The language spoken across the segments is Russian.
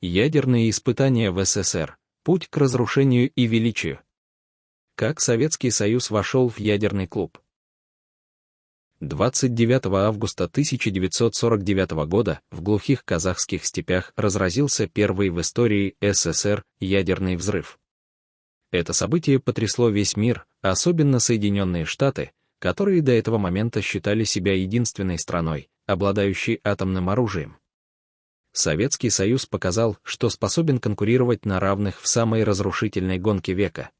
Ядерные испытания в СССР. Путь к разрушению и величию. Как Советский Союз вошел в ядерный клуб. 29 августа 1949 года в глухих казахских степях разразился первый в истории СССР ядерный взрыв. Это событие потрясло весь мир, особенно Соединенные Штаты, которые до этого момента считали себя единственной страной, обладающей атомным оружием. Советский Союз показал, что способен конкурировать на равных в самой разрушительной гонке века.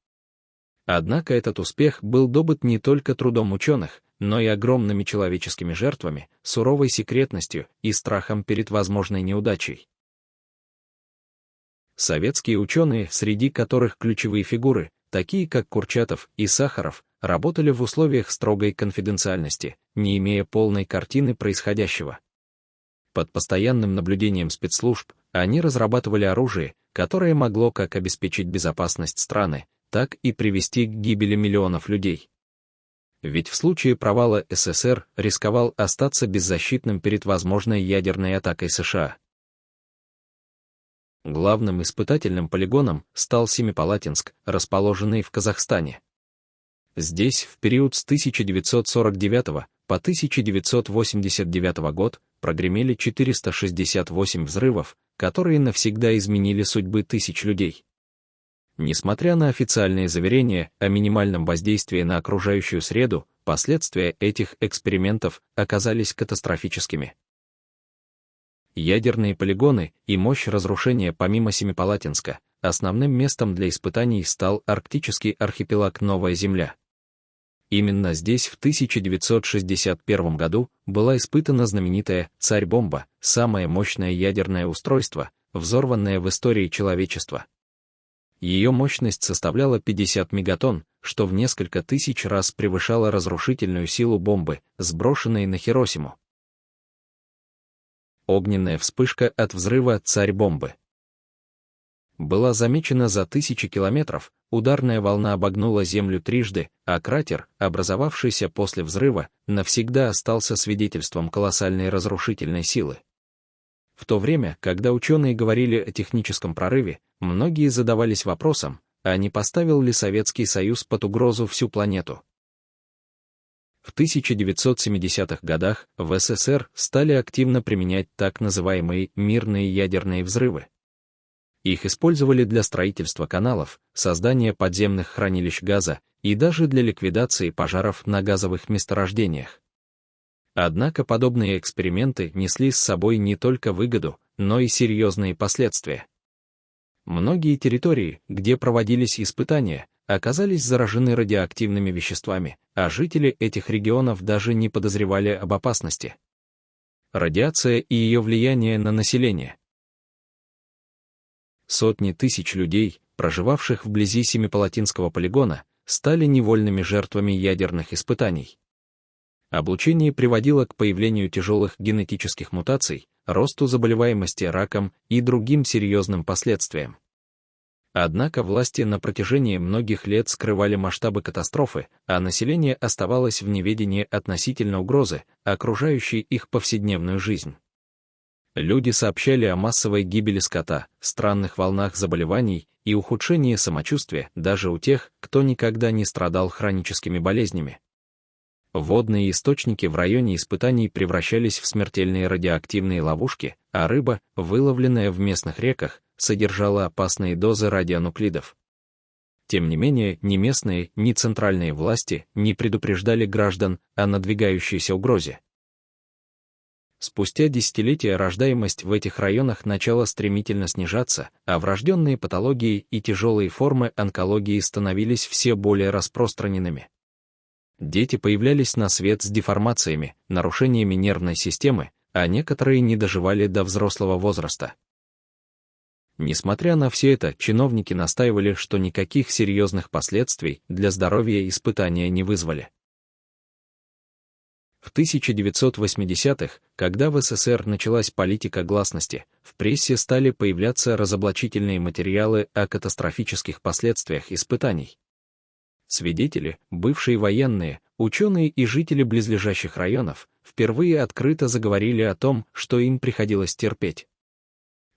Однако этот успех был добыт не только трудом ученых, но и огромными человеческими жертвами, суровой секретностью и страхом перед возможной неудачей. Советские ученые, среди которых ключевые фигуры, такие как Курчатов и Сахаров, работали в условиях строгой конфиденциальности, не имея полной картины происходящего. Под постоянным наблюдением спецслужб они разрабатывали оружие, которое могло как обеспечить безопасность страны, так и привести к гибели миллионов людей. Ведь в случае провала СССР рисковал остаться беззащитным перед возможной ядерной атакой США. Главным испытательным полигоном стал Семипалатинск, расположенный в Казахстане. Здесь в период с 1949 по 1989 год прогремели 468 взрывов, которые навсегда изменили судьбы тысяч людей. Несмотря на официальные заверения о минимальном воздействии на окружающую среду, последствия этих экспериментов оказались катастрофическими. Ядерные полигоны и мощь разрушения помимо Семипалатинска, основным местом для испытаний стал арктический архипелаг Новая Земля. Именно здесь в 1961 году была испытана знаменитая «Царь-бомба», самое мощное ядерное устройство, взорванное в истории человечества. Ее мощность составляла 50 мегатонн, что в несколько тысяч раз превышало разрушительную силу бомбы, сброшенной на Хиросиму. Огненная вспышка от взрыва «Царь-бомбы» была замечена за тысячи километров, ударная волна обогнула Землю трижды, а кратер, образовавшийся после взрыва, навсегда остался свидетельством колоссальной разрушительной силы. В то время, когда ученые говорили о техническом прорыве, многие задавались вопросом, а не поставил ли Советский Союз под угрозу всю планету. В 1970-х годах в СССР стали активно применять так называемые мирные ядерные взрывы. Их использовали для строительства каналов, создания подземных хранилищ газа и даже для ликвидации пожаров на газовых месторождениях. Однако подобные эксперименты несли с собой не только выгоду, но и серьезные последствия. Многие территории, где проводились испытания, оказались заражены радиоактивными веществами, а жители этих регионов даже не подозревали об опасности. Радиация и ее влияние на население. Сотни тысяч людей, проживавших вблизи Семипалатинского полигона, стали невольными жертвами ядерных испытаний. Облучение приводило к появлению тяжелых генетических мутаций, росту заболеваемости раком и другим серьезным последствиям. Однако власти на протяжении многих лет скрывали масштабы катастрофы, а население оставалось в неведении относительно угрозы, окружающей их повседневную жизнь. Люди сообщали о массовой гибели скота, странных волнах заболеваний и ухудшении самочувствия даже у тех, кто никогда не страдал хроническими болезнями. Водные источники в районе испытаний превращались в смертельные радиоактивные ловушки, а рыба, выловленная в местных реках, содержала опасные дозы радионуклидов. Тем не менее, ни местные, ни центральные власти не предупреждали граждан о надвигающейся угрозе. Спустя десятилетия рождаемость в этих районах начала стремительно снижаться, а врожденные патологии и тяжелые формы онкологии становились все более распространенными. Дети появлялись на свет с деформациями, нарушениями нервной системы, а некоторые не доживали до взрослого возраста. Несмотря на все это, чиновники настаивали, что никаких серьезных последствий для здоровья испытания не вызвали. В 1980-х, когда в СССР началась политика гласности, в прессе стали появляться разоблачительные материалы о катастрофических последствиях испытаний. Свидетели, бывшие военные, ученые и жители близлежащих районов впервые открыто заговорили о том, что им приходилось терпеть.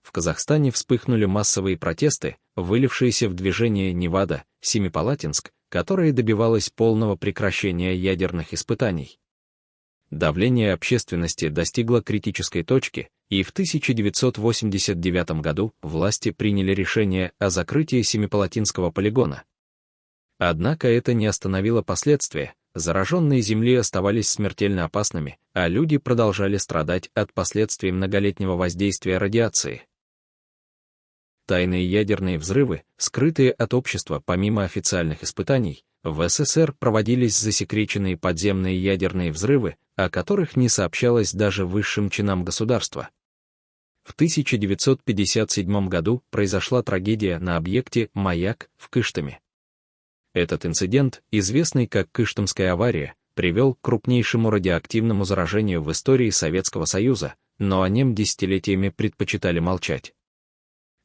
в Казахстане вспыхнули массовые протесты, вылившиеся в движение Невада, Семипалатинск, которое добивалось полного прекращения ядерных испытаний. Давление общественности достигло критической точки, и в 1989 году власти приняли решение о закрытии Семипалатинского полигона. Однако это не остановило последствия, зараженные земли оставались смертельно опасными, а люди продолжали страдать от последствий многолетнего воздействия радиации. Тайные ядерные взрывы, скрытые от общества помимо официальных испытаний, в СССР проводились засекреченные подземные ядерные взрывы, о которых не сообщалось даже высшим чинам государства. В 1957 году произошла трагедия на объекте «Маяк» в Кыштыме. Этот инцидент, известный как Кыштымская авария, привел к крупнейшему радиоактивному заражению в истории Советского Союза, но о нем десятилетиями предпочитали молчать.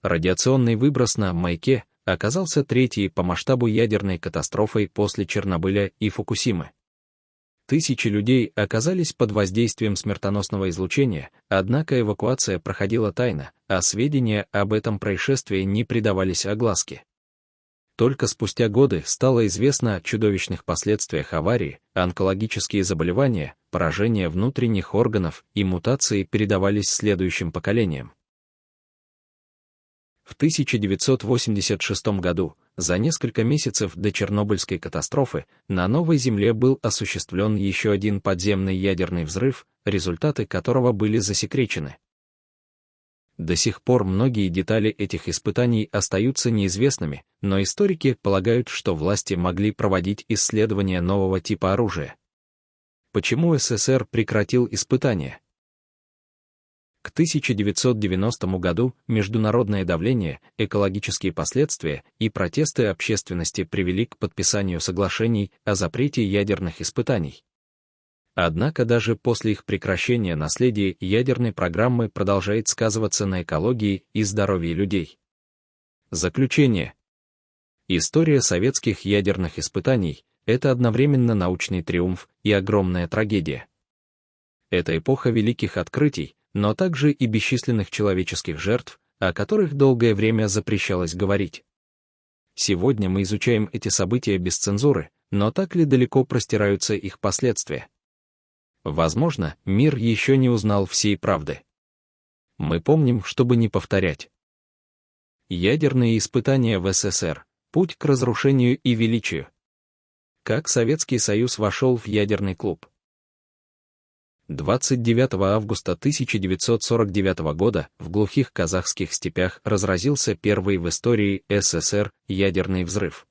Радиационный выброс на «Маяке» оказался третьей по масштабу ядерной катастрофой после Чернобыля и Фукусимы. Тысячи людей оказались под воздействием смертоносного излучения, однако эвакуация проходила тайно, а сведения об этом происшествии не придавались огласке. Только спустя годы стало известно о чудовищных последствиях аварии, онкологические заболевания, поражение внутренних органов и мутации передавались следующим поколениям. В 1986 году, за несколько месяцев до Чернобыльской катастрофы, на Новой Земле был осуществлен еще один подземный ядерный взрыв, результаты которого были засекречены. До сих пор многие детали этих испытаний остаются неизвестными, но историки полагают, что власти могли проводить исследования нового типа оружия. Почему СССР прекратил испытания? К 1990 году международное давление, экологические последствия и протесты общественности привели к подписанию соглашений о запрете ядерных испытаний. Однако даже после их прекращения наследие ядерной программы продолжает сказываться на экологии и здоровье людей. Заключение. История советских ядерных испытаний — это одновременно научный триумф и огромная трагедия. Это эпоха великих открытий, но также и бесчисленных человеческих жертв, о которых долгое время запрещалось говорить. Сегодня мы изучаем эти события без цензуры, но так ли далеко простираются их последствия? Возможно, мир еще не узнал всей правды. Мы помним, чтобы не повторять. Ядерные испытания в СССР. Путь к разрушению и величию. Как Советский Союз вошел в ядерный клуб. 29 августа 1949 года в глухих казахских степях разразился первый в истории СССР ядерный взрыв.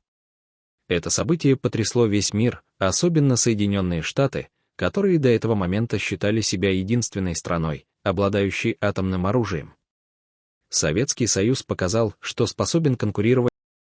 Это событие потрясло весь мир, особенно Соединенные Штаты, которые до этого момента считали себя единственной страной, обладающей атомным оружием. Советский Союз показал, что способен конкурировать